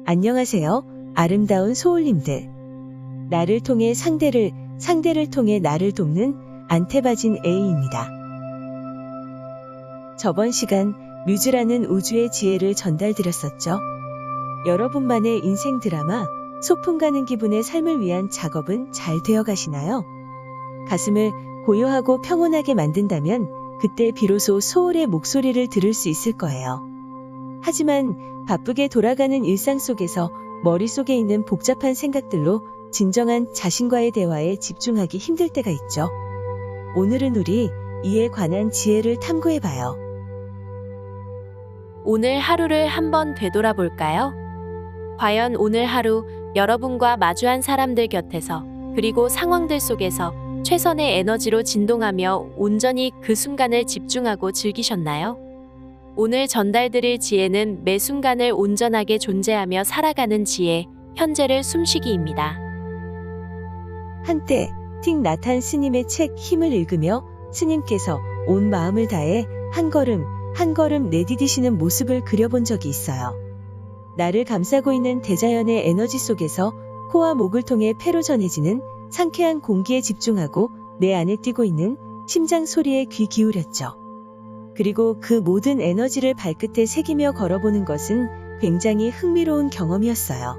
안녕하세요, 아름다운 소울님들. 나를 통해 상대를 통해 나를 돕는 안테바진 A입니다. 저번 시간 뮤즈라는 우주의 지혜를 전달드렸었죠. 여러분만의 인생 드라마, 소풍 가는 기분의 삶을 위한 작업은 잘 되어 가시나요? 가슴을 고요하고 평온하게 만든다면 그때 비로소 소울의 목소리를 들을 수 있을 거예요. 하지만 바쁘게 돌아가는 일상 속에서 머릿속에 있는 복잡한 생각들로 진정한 자신과의 대화에 집중하기 힘들 때가 있죠. 오늘은 우리 이에 관한 지혜를 탐구해봐요. 오늘 하루를 한번 되돌아볼까요? 과연 오늘 하루 여러분과 마주한 사람들 곁에서 그리고 상황들 속에서 최선의 에너지로 진동하며 온전히 그 순간을 집중하고 즐기셨나요? 오늘 전달드릴 지혜는 매 순간을 온전하게 존재하며 살아가는 지혜, 현재를 숨쉬기입니다. 한때 틱 나탄 스님의 책 힘을 읽으며 스님께서 온 마음을 다해 한 걸음 한 걸음 내디디시는 모습을 그려본 적이 있어요. 나를 감싸고 있는 대자연의 에너지 속에서 코와 목을 통해 폐로 전해지는 상쾌한 공기에 집중하고 내 안에 뛰고 있는 심장 소리에 귀 기울였죠. 그리고 그 모든 에너지를 발끝에 새기며 걸어보는 것은 굉장히 흥미로운 경험이었어요.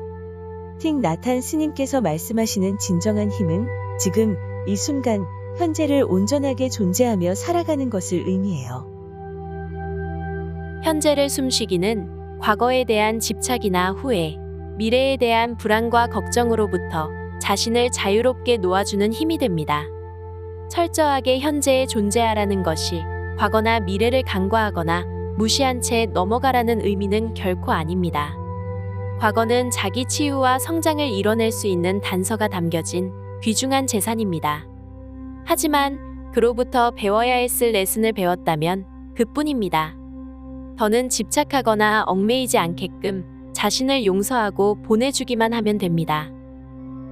틱 나탄 스님께서 말씀하시는 진정한 힘은 지금 이 순간 현재를 온전하게 존재하며 살아가는 것을 의미해요. 현재를 숨쉬기는 과거에 대한 집착이나 후회, 미래에 대한 불안과 걱정으로부터 자신을 자유롭게 놓아주는 힘이 됩니다. 철저하게 현재에 존재하라는 것이 과거나 미래를 간과하거나 무시한 채 넘어가라는 의미는 결코 아닙니다. 과거는 자기 치유와 성장을 이뤄낼 수 있는 단서가 담겨진 귀중한 재산입니다. 하지만 그로부터 배워야 했을 레슨을 배웠다면 그뿐입니다. 더는 집착하거나 얽매이지 않게끔 자신을 용서하고 보내주기만 하면 됩니다.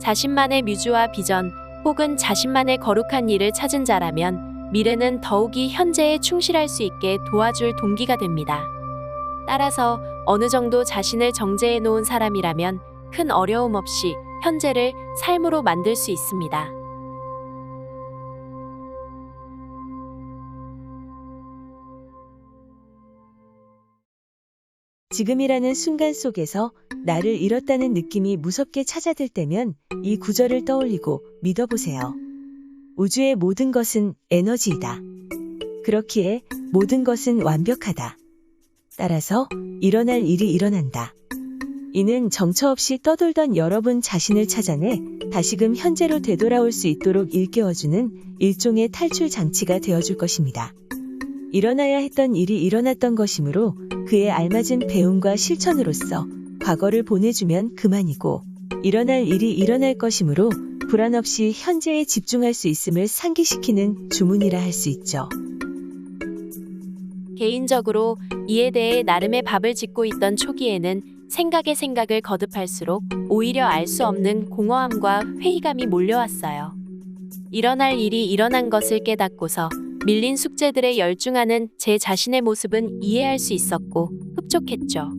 자신만의 뮤즈와 비전 혹은 자신만의 거룩한 일을 찾은 자라면 미래는 더욱이 현재에 충실할 수 있게 도와줄 동기가 됩니다. 따라서 어느 정도 자신을 정제해 놓은 사람이라면 큰 어려움 없이 현재를 삶으로 만들 수 있습니다. 지금이라는 순간 속에서 나를 잃었다는 느낌이 무섭게 찾아들 때면 이 구절을 떠올리고 믿어보세요. 우주의 모든 것은 에너지이다. 그렇기에 모든 것은 완벽하다. 따라서 일어날 일이 일어난다. 이는 정처 없이 떠돌던 여러분 자신을 찾아내 다시금 현재로 되돌아올 수 있도록 일깨워주는 일종의 탈출 장치가 되어줄 것입니다. 일어나야 했던 일이 일어났던 것이므로 그에 알맞은 배움과 실천으로서 과거를 보내주면 그만이고 일어날 일이 일어날 것이므로 불안 없이 현재에 집중할 수 있음을 상기시키는 주문이라 할 수 있죠. 개인적으로 이에 대해 나름의 밥을 짓고 있던 초기에는 생각에 생각을 거듭할수록 오히려 알 수 없는 공허함과 회의감이 몰려왔어요. 일어날 일이 일어난 것을 깨닫고서 밀린 숙제들에 열중하는 제 자신의 모습은 이해할 수 있었고 흡족했죠.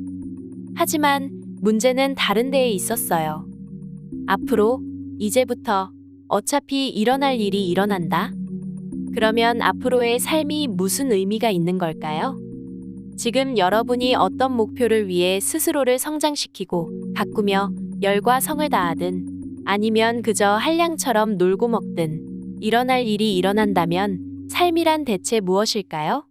하지만 문제는 다른 데에 있었어요. 앞으로, 이제부터 어차피 일어날 일이 일어난다? 그러면 앞으로의 삶이 무슨 의미가 있는 걸까요? 지금 여러분이 어떤 목표를 위해 스스로를 성장시키고 가꾸며 열과 성을 다하든 아니면 그저 한량처럼 놀고 먹든 일어날 일이 일어난다면 삶이란 대체 무엇일까요?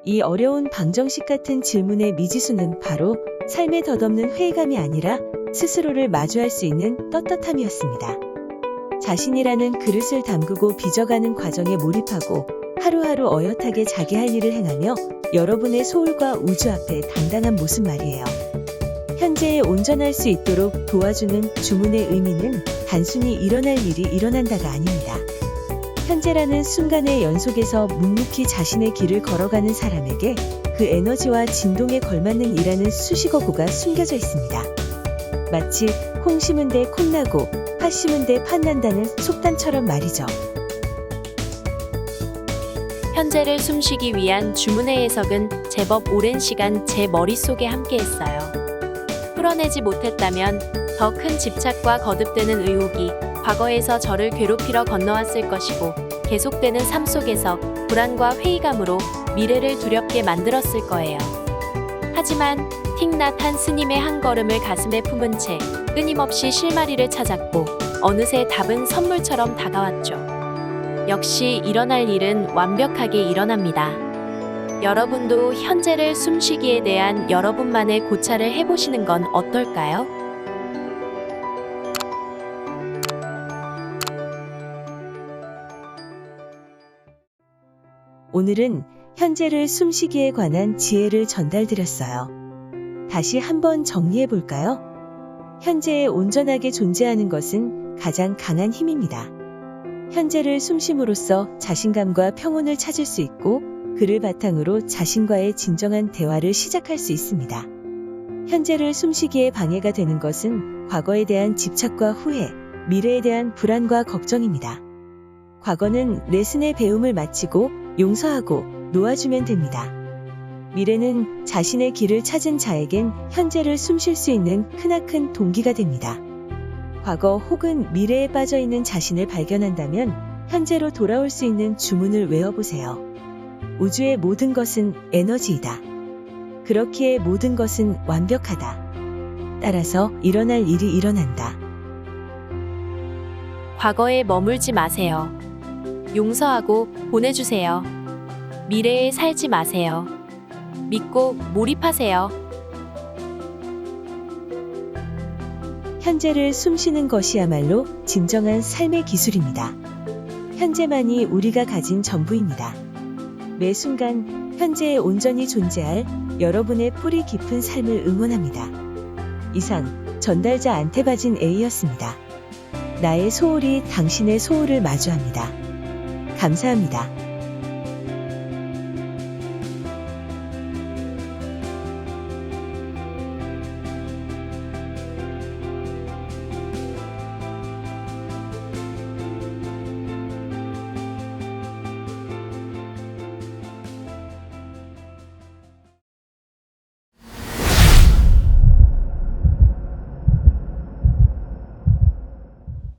이 어려운 방정식 같은 질문의 미지수는 바로 삶에 덧없는 회의감이 아니라 스스로를 마주할 수 있는 떳떳함이었습니다. 자신이라는 그릇을 담그고 빚어가는 과정에 몰입하고 하루하루 어엿하게 자기 할 일을 행하며 여러분의 소울과 우주 앞에 당당한 모습 말이에요. 현재에 온전할 수 있도록 도와주는 주문의 의미는 단순히 일어날 일이 일어난다가 아닙니다. 현재라는 순간의 연속에서 묵묵히 자신의 길을 걸어가는 사람에게 그 에너지와 진동에 걸맞는 이라는 수식어구가 숨겨져 있습니다. 마치 콩 심은 데 콩 나고 팥 심은 데 팥 난다는 속담처럼 말이죠. 현재를 숨쉬기 위한 주문의 해석은 제법 오랜 시간 제 머릿속에 함께했어요. 풀어내지 못했다면 더 큰 집착과 거듭되는 의혹이 과거에서 저를 괴롭히러 건너왔을 것이고 계속되는 삶 속에서 불안과 회의감으로 미래를 두렵게 만들었을 거예요. 하지만 틱낫한 스님의 한 걸음을 가슴에 품은 채 끊임없이 실마리를 찾았고 어느새 답은 선물처럼 다가왔죠. 역시 일어날 일은 완벽하게 일어납니다. 여러분도 현재를 숨쉬기에 대한 여러분만의 고찰을 해보시는 건 어떨까요? 오늘은 현재를 숨쉬기에 관한 지혜를 전달드렸어요. 다시 한번 정리해 볼까요? 현재에 온전하게 존재하는 것은 가장 강한 힘입니다. 현재를 숨쉼으로써 자신감과 평온을 찾을 수 있고 그를 바탕으로 자신과의 진정한 대화를 시작할 수 있습니다. 현재를 숨쉬기에 방해가 되는 것은 과거에 대한 집착과 후회, 미래에 대한 불안과 걱정입니다. 과거는 레슨의 배움을 마치고 용서하고 놓아주면 됩니다. 미래는 자신의 길을 찾은 자에겐 현재를 숨쉴 수 있는 크나큰 동기가 됩니다. 과거 혹은 미래에 빠져있는 자신을 발견한다면 현재로 돌아올 수 있는 주문을 외워보세요. 우주의 모든 것은 에너지이다. 그렇기에 모든 것은 완벽하다. 따라서 일어날 일이 일어난다. 과거에 머물지 마세요. 용서하고 보내주세요. 미래에 살지 마세요. 믿고 몰입하세요. 현재를 숨쉬는 것이야말로 진정한 삶의 기술입니다. 현재만이 우리가 가진 전부입니다. 매 순간 현재에 온전히 존재할 여러분의 뿌리 깊은 삶을 응원합니다. 이상 전달자 안테바진 A였습니다. 나의 소울이 당신의 소울을 마주합니다. 감사합니다.